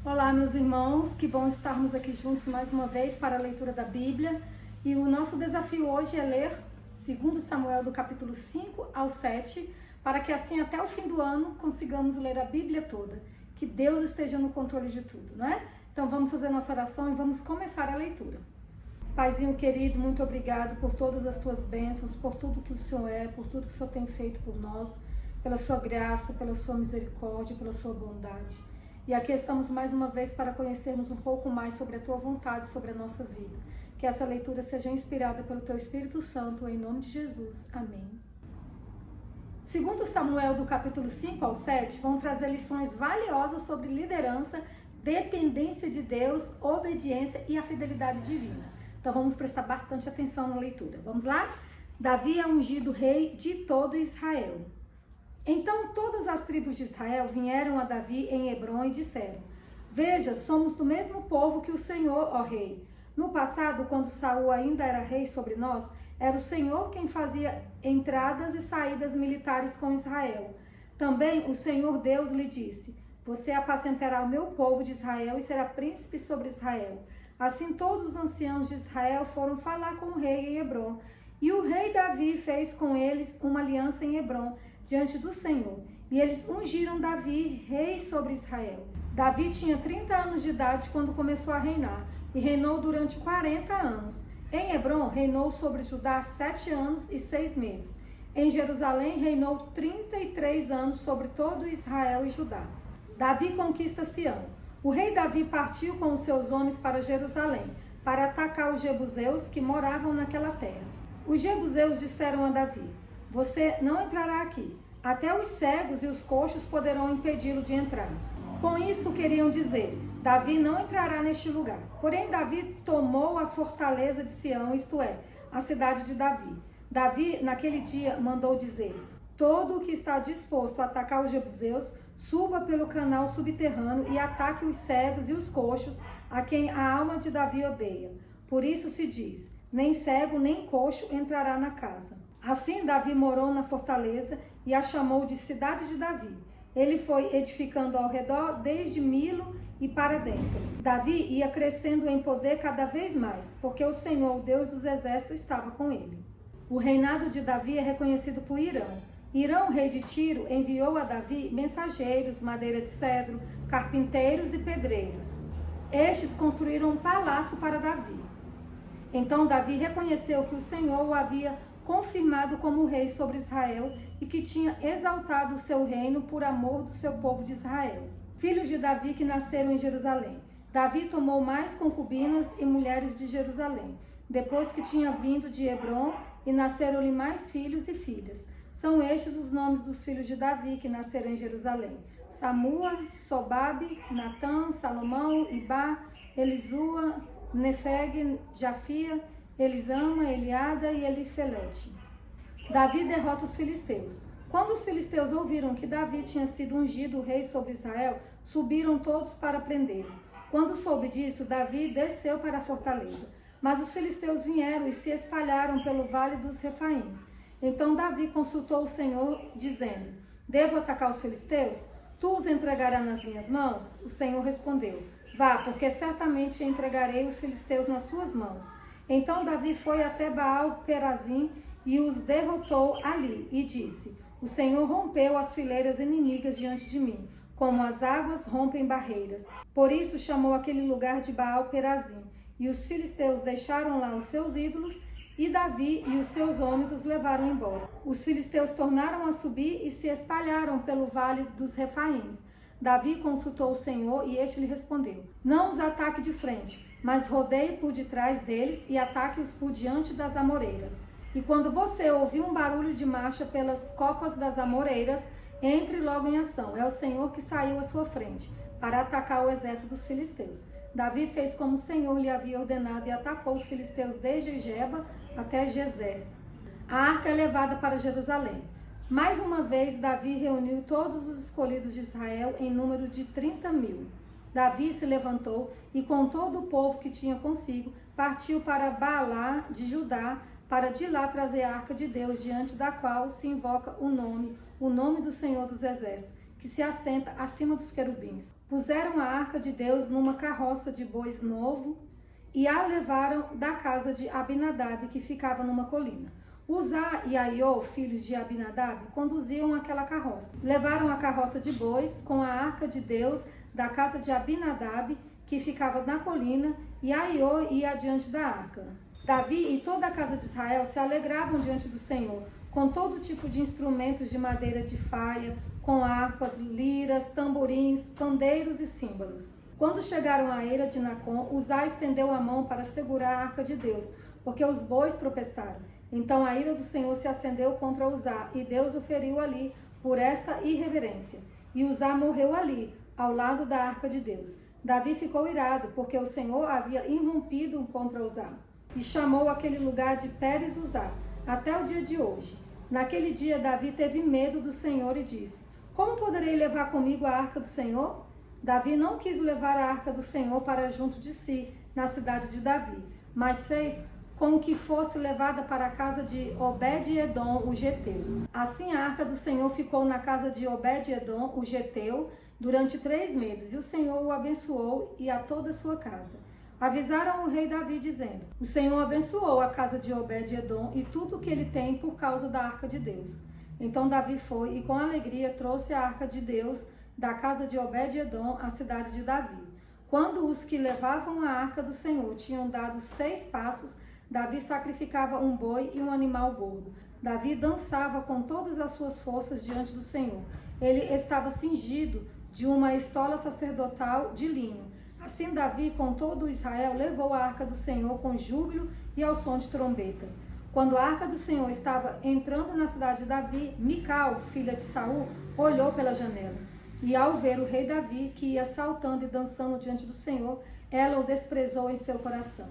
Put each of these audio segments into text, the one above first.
Olá, meus irmãos, que bom estarmos aqui juntos mais uma vez para a leitura da Bíblia. E o nosso desafio hoje é ler 2 Samuel do capítulo 5 ao 7, para que assim até o fim do ano consigamos ler a Bíblia toda. Que Deus esteja no controle de tudo, não é? Então vamos fazer nossa oração e vamos começar a leitura. Paizinho querido, muito obrigado por todas as tuas bênçãos, por tudo que o Senhor é, por tudo que o Senhor tem feito por nós, pela sua graça, pela sua misericórdia, pela sua bondade. E aqui estamos mais uma vez para conhecermos um pouco mais sobre a tua vontade, sobre a nossa vida. Que essa leitura seja inspirada pelo teu Espírito Santo, em nome de Jesus. Amém. 2 Samuel do capítulo 5 ao 7 vão trazer lições valiosas sobre liderança, dependência de Deus, obediência e a fidelidade divina. Então vamos prestar bastante atenção na leitura. Vamos lá? Davi é ungido rei de todo Israel. Então todas as tribos de Israel vieram a Davi em Hebrom e disseram: Veja, somos do mesmo povo que o Senhor, ó rei. No passado, quando Saul ainda era rei sobre nós, era o Senhor quem fazia entradas e saídas militares com Israel. Também o Senhor Deus lhe disse: Você apacentará o meu povo de Israel e será príncipe sobre Israel. Assim todos os anciãos de Israel foram falar com o rei em Hebrom. E o rei Davi fez com eles uma aliança em Hebrom, diante do Senhor. E eles ungiram Davi rei sobre Israel. Davi tinha 30 anos de idade quando começou a reinar, e reinou durante 40 anos. Em Hebrom, reinou sobre Judá 7 anos e 6 meses. Em Jerusalém, reinou 33 anos sobre todo Israel e Judá. Davi conquista Sião. O rei Davi partiu com os seus homens para Jerusalém, para atacar os jebuseus que moravam naquela terra. Os jebuseus disseram a Davi: Você não entrará aqui. Até os cegos e os coxos poderão impedi-lo de entrar. Com isto queriam dizer: Davi não entrará neste lugar. Porém, Davi tomou a fortaleza de Sião, isto é, a cidade de Davi. Davi, naquele dia, mandou dizer: Todo o que está disposto a atacar os jebuseus, suba pelo canal subterrâneo e ataque os cegos e os coxos, a quem a alma de Davi odeia. Por isso se diz: Nem cego nem coxo entrará na casa. Assim Davi morou na fortaleza e a chamou de cidade de Davi. Ele foi edificando ao redor desde Milo e para dentro. Davi ia crescendo em poder cada vez mais, porque o Senhor, o Deus dos exércitos, estava com ele. O reinado de Davi é reconhecido por Hirão. Hirão, rei de Tiro, enviou a Davi mensageiros, madeira de cedro, carpinteiros e pedreiros. Estes construíram um palácio para Davi. Então Davi reconheceu que o Senhor o havia confirmado como rei sobre Israel e que tinha exaltado o seu reino por amor do seu povo de Israel. Filhos de Davi que nasceram em Jerusalém. Davi tomou mais concubinas e mulheres de Jerusalém, depois que tinha vindo de Hebrom, e nasceram-lhe mais filhos e filhas. São estes os nomes dos filhos de Davi que nasceram em Jerusalém: Samua, Sobabe, Natã, Salomão, Ibá, Elisua, Nefeg, Jafia, Elisama, Eliada e Elifelete. Davi derrota os filisteus. Quando os filisteus ouviram que Davi tinha sido ungido rei sobre Israel, subiram todos para prendê-lo. Quando soube disso, Davi desceu para a fortaleza. Mas os filisteus vieram e se espalharam pelo vale dos Refaíns. Então Davi consultou o Senhor, dizendo: Devo atacar os filisteus? Tu os entregarás nas minhas mãos? O Senhor respondeu: Vá, porque certamente entregarei os filisteus nas suas mãos. Então Davi foi até Baal-Perazim e os derrotou ali, e disse: O Senhor rompeu as fileiras inimigas diante de mim, como as águas rompem barreiras. Por isso chamou aquele lugar de Baal-Perazim. E os filisteus deixaram lá os seus ídolos, e Davi e os seus homens os levaram embora. Os filisteus tornaram a subir e se espalharam pelo vale dos Refaíns. Davi consultou o Senhor e este lhe respondeu: Não os ataque de frente, mas rodeie por detrás deles e ataque-os por diante das amoreiras. E quando você ouvir um barulho de marcha pelas copas das amoreiras, entre logo em ação. É o Senhor que saiu à sua frente para atacar o exército dos filisteus. Davi fez como o Senhor lhe havia ordenado e atacou os filisteus desde Geba até Gezer. A arca é levada para Jerusalém. Mais uma vez, Davi reuniu todos os escolhidos de Israel em número de 30.000. Davi se levantou e, com todo o povo que tinha consigo, partiu para Baalá de Judá, para de lá trazer a arca de Deus, diante da qual se invoca o nome do Senhor dos Exércitos, que se assenta acima dos querubins. Puseram a arca de Deus numa carroça de bois novo e a levaram da casa de Abinadab, que ficava numa colina. Uzá e Aiô, filhos de Abinadab, conduziam aquela carroça. Levaram a carroça de bois com a arca de Deus da casa de Abinadab, que ficava na colina, e Aiô ia adiante da arca. Davi e toda a casa de Israel se alegravam diante do Senhor, com todo tipo de instrumentos de madeira de faia, com harpas, liras, tamborins, pandeiros e símbolos. Quando chegaram à eira de Nacon, Uzá estendeu a mão para segurar a arca de Deus, porque os bois tropeçaram. Então a ira do Senhor se acendeu contra Uzá, e Deus o feriu ali por esta irreverência. E Uzá morreu ali, ao lado da arca de Deus. Davi ficou irado, porque o Senhor havia irrompido contra Uzá, e chamou aquele lugar de Pérez Uzá, até o dia de hoje. Naquele dia Davi teve medo do Senhor e disse: como poderei levar comigo a arca do Senhor? Davi não quis levar a arca do Senhor para junto de si, na cidade de Davi, mas fez com que fosse levada para a casa de Obed-edom, o geteu. Assim a arca do Senhor ficou na casa de Obed-edom, o geteu, durante 3 meses, e o Senhor o abençoou e a toda a sua casa. Avisaram o rei Davi, dizendo: o Senhor abençoou a casa de Obed-edom e tudo o que ele tem por causa da arca de Deus. Então Davi foi e com alegria trouxe a arca de Deus da casa de Obed-edom à cidade de Davi. Quando os que levavam a arca do Senhor tinham dado 6 passos, Davi sacrificava um boi e um animal gordo. Davi dançava com todas as suas forças diante do Senhor. Ele estava cingido de uma estola sacerdotal de linho. Assim Davi, com todo Israel, levou a arca do Senhor com júbilo e ao som de trombetas. Quando a arca do Senhor estava entrando na cidade de Davi, Mical, filha de Saul, olhou pela janela. E ao ver o rei Davi, que ia saltando e dançando diante do Senhor, ela o desprezou em seu coração.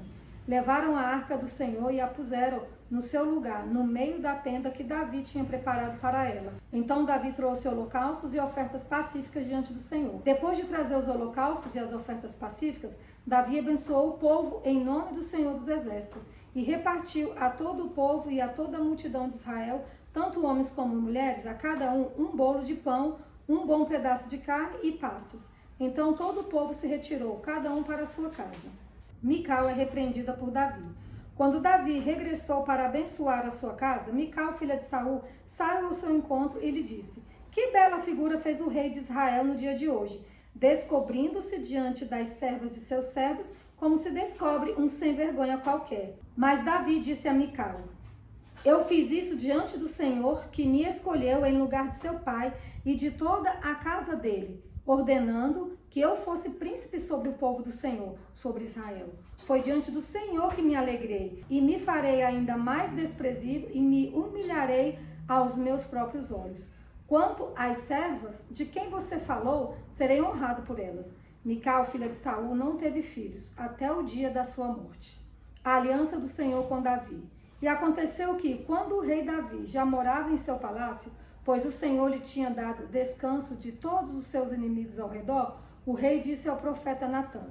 Levaram a arca do Senhor e a puseram no seu lugar, no meio da tenda que Davi tinha preparado para ela. Então Davi trouxe holocaustos e ofertas pacíficas diante do Senhor. Depois de trazer os holocaustos e as ofertas pacíficas, Davi abençoou o povo em nome do Senhor dos Exércitos e repartiu a todo o povo e a toda a multidão de Israel, tanto homens como mulheres, a cada um bolo de pão, um bom pedaço de carne e passas. Então todo o povo se retirou, cada um para a sua casa. Mical é repreendida por Davi. Quando Davi regressou para abençoar a sua casa, Mical, filha de Saul, saiu ao seu encontro e lhe disse: que bela figura fez o rei de Israel no dia de hoje, descobrindo-se diante das servas de seus servos, como se descobre um sem-vergonha qualquer. Mas Davi disse a Mical: eu fiz isso diante do Senhor, que me escolheu em lugar de seu pai e de toda a casa dele, ordenando que eu fosse príncipe sobre o povo do Senhor, sobre Israel. Foi diante do Senhor que me alegrei, e me farei ainda mais desprezível e me humilharei aos meus próprios olhos. Quanto às servas, de quem você falou, serei honrado por elas. Mical, filha de Saul, não teve filhos, até o dia da sua morte. A aliança do Senhor com Davi. E aconteceu que, quando o rei Davi já morava em seu palácio, pois o Senhor lhe tinha dado descanso de todos os seus inimigos ao redor, o rei disse ao profeta Natã: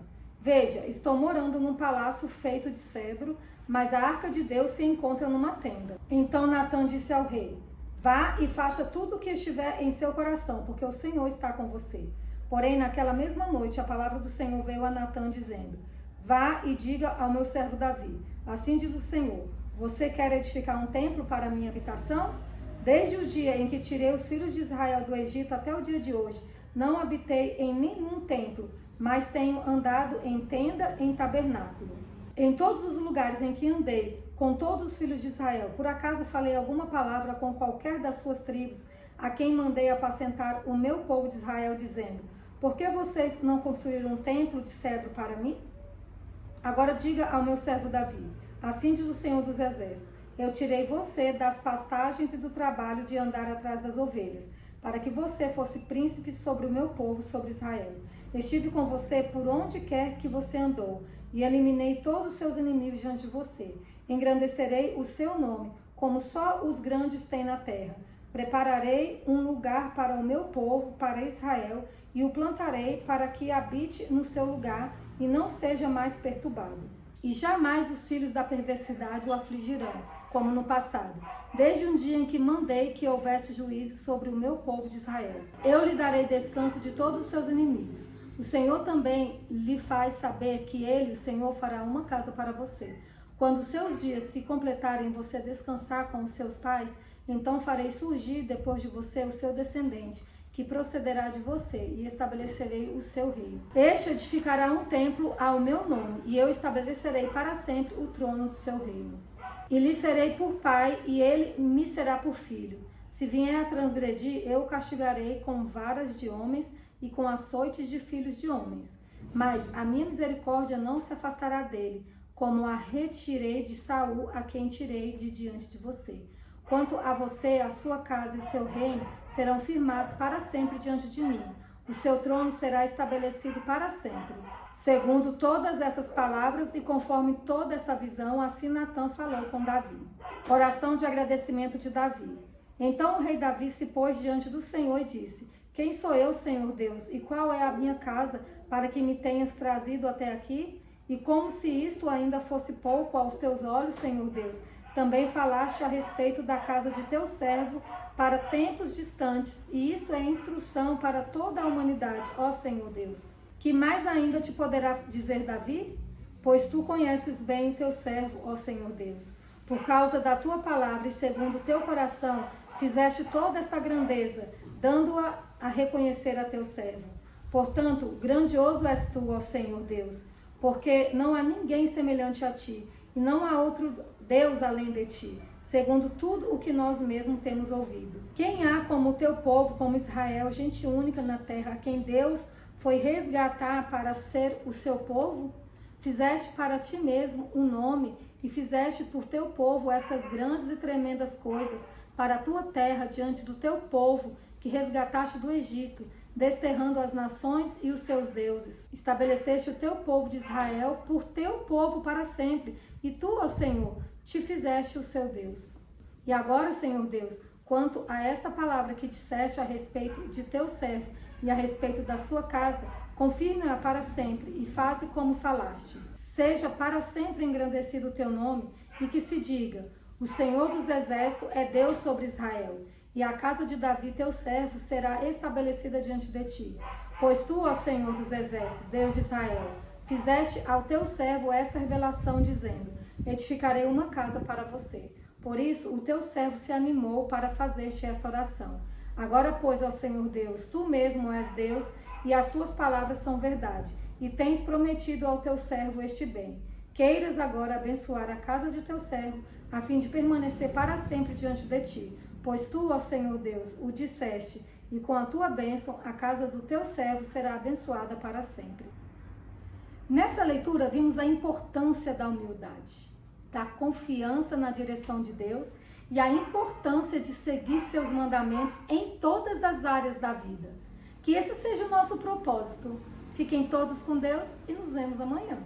veja, estou morando num palácio feito de cedro, mas a arca de Deus se encontra numa tenda. Então Natã disse ao rei: vá e faça tudo o que estiver em seu coração, porque o Senhor está com você. Porém, naquela mesma noite, a palavra do Senhor veio a Natã dizendo: vá e diga ao meu servo Davi: assim diz o Senhor, você quer edificar um templo para a minha habitação? Desde o dia em que tirei os filhos de Israel do Egito até o dia de hoje, não habitei em nenhum templo, mas tenho andado em tenda, em tabernáculo. Em todos os lugares em que andei, com todos os filhos de Israel, por acaso falei alguma palavra com qualquer das suas tribos, a quem mandei apacentar o meu povo de Israel, dizendo: por que vocês não construíram um templo de cedro para mim? Agora diga ao meu servo Davi: assim diz o Senhor dos Exércitos, eu tirei você das pastagens e do trabalho de andar atrás das ovelhas, para que você fosse príncipe sobre o meu povo, sobre Israel. Estive com você por onde quer que você andou, e eliminei todos os seus inimigos diante de você. Engrandecerei o seu nome, como só os grandes têm na terra. Prepararei um lugar para o meu povo, para Israel, e o plantarei para que habite no seu lugar e não seja mais perturbado. E jamais os filhos da perversidade o afligirão, como no passado, desde um dia em que mandei que houvesse juízes sobre o meu povo de Israel. Eu lhe darei descanso de todos os seus inimigos. O Senhor também lhe faz saber que ele, o Senhor, fará uma casa para você. Quando os seus dias se completarem e você descansar com os seus pais, então farei surgir depois de você o seu descendente, que procederá de você, e estabelecerei o seu reino. Este edificará um templo ao meu nome, e eu estabelecerei para sempre o trono do seu reino. E lhe serei por pai, e ele me será por filho. Se vier a transgredir, eu o castigarei com varas de homens e com açoites de filhos de homens. Mas a minha misericórdia não se afastará dele, como a retirei de Saul, a quem tirei de diante de você. Quanto a você, a sua casa e o seu reino serão firmados para sempre diante de mim. O seu trono será estabelecido para sempre. Segundo todas essas palavras e conforme toda essa visão, assim Natã falou com Davi. Oração de agradecimento de Davi. Então o rei Davi se pôs diante do Senhor e disse: Quem sou eu, Senhor Deus, e qual é a minha casa para que me tenhas trazido até aqui? E como se isto ainda fosse pouco aos teus olhos, Senhor Deus, também falaste a respeito da casa de teu servo para tempos distantes, e isto é instrução para toda a humanidade, ó Senhor Deus. Que mais ainda te poderá dizer Davi? Pois tu conheces bem o teu servo, ó Senhor Deus. Por causa da tua palavra e segundo o teu coração, fizeste toda esta grandeza, dando-a a reconhecer a teu servo. Portanto, grandioso és tu, ó Senhor Deus, porque não há ninguém semelhante a ti, e não há outro Deus além de ti, segundo tudo o que nós mesmos temos ouvido. Quem há como o teu povo, como Israel, gente única na terra, a quem Deus foi resgatar para ser o seu povo? Fizeste para ti mesmo um nome e fizeste por teu povo estas grandes e tremendas coisas para a tua terra diante do teu povo que resgataste do Egito, desterrando as nações e os seus deuses. Estabeleceste o teu povo de Israel por teu povo para sempre, e tu, ó Senhor, te fizeste o seu Deus. E agora, Senhor Deus, quanto a esta palavra que disseste a respeito de teu servo e a respeito da sua casa, confirme-a para sempre e faze como falaste. Seja para sempre engrandecido o teu nome e que se diga: o Senhor dos exércitos é Deus sobre Israel. E a casa de Davi, teu servo, será estabelecida diante de ti. Pois tu, ó Senhor dos exércitos, Deus de Israel, fizeste ao teu servo esta revelação, dizendo: edificarei uma casa para você. Por isso, o teu servo se animou para fazer-te essa oração. Agora, pois, ó Senhor Deus, tu mesmo és Deus, e as tuas palavras são verdade, e tens prometido ao teu servo este bem. Queiras agora abençoar a casa de teu servo, a fim de permanecer para sempre diante de ti. Pois tu, ó Senhor Deus, o disseste, e com a tua bênção a casa do teu servo será abençoada para sempre. Nessa leitura vimos a importância da humildade, da confiança na direção de Deus e a importância de seguir seus mandamentos em todas as áreas da vida. Que esse seja o nosso propósito. Fiquem todos com Deus e nos vemos amanhã.